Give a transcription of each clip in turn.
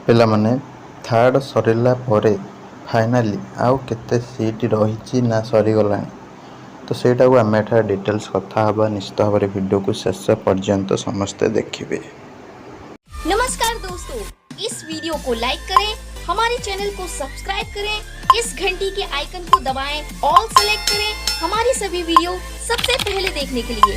पिला माने थर्ड सरिला परे फाइनाली आउ केते सीट रही ना सरीगला तो सेटा को आम एठार डिटेल्स कथा हवा निश्चित भाव वीडियो को शेष पर्यंत समस्ते देखिए। नमस्कार दोस्तों, इस वीडियो को लाइक करें, हमारे चैनल को सब्सक्राइब करें, इस घंटी के आइकन को दबाएं, ऑल सेलेक्ट करें हमारी सभी वीडियो सबसे पहले देखने के लिए।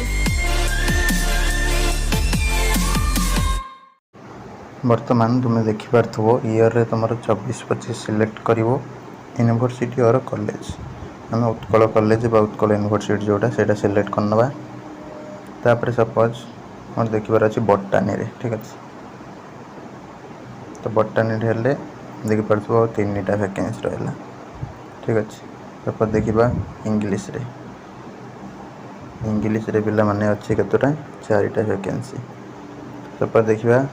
वर्तमान तुम्हें देखिपारथो ईयर रे तुम 24-25 सिलेक्ट कर यूनिवर्सिटी और कॉलेज आम उत्कल कॉलेज उत्कल यूनिवर्सिटी जोटा से सिलेक्ट करनवा। तापर सपोज मोर देखिबार अच्छी बटानी रे, ठीक अच्छे तो बटानी हेल्ले देखिपारथो 3टा वैकेंसी रहा, ठीक अच्छे। तापर देखा इंग्लीश रे, इंग्लीश रे पिला माने अच्छी केतोटा 4टा वैकेंसी। तापर देखा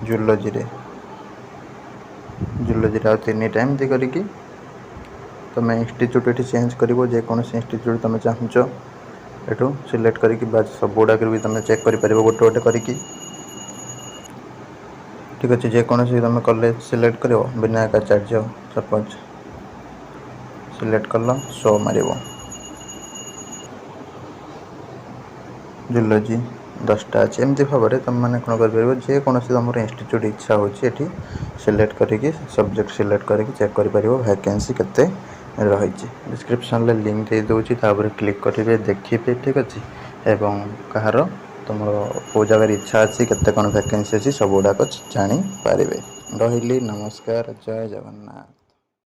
जूलॉजी रे, जूलॉजी रे 3टा एमती करिकी तुम इंस्टीट्यूट ये चेंज कर जेकोसी इंस्टीट्यूट तुम चाहूच एठू सिलेक्ट करके सब गुड़ाक भी तुम चेक कर गोटे गोटे करके, ठीक अच्छे। जेकोसी तुम कॉलेज सिलेक्ट कर विनायक आचार्य सपोज सिलेक्ट कल शो मार जूलॉजी 10टा अच्छे एमती भाव में तुम मैंने कौन कर जेकोसी तुम इंस्टीट्यूट इच्छा होती सिलेक्ट करके सब्जेक्ट सिलेक्ट करके चेक कर वैकेंसी केते रही। डिस्क्रिप्शन में लिंक दे दूँगी क्लिक करेंगे देखिए, ठीक अच्छे। एवं कहार तुम कौ जगार इच्छा अच्छी केते कौन वैकेंसी अच्छी सब गुड़ाक जापर। रही नमस्कार, जय जगन्नाथ।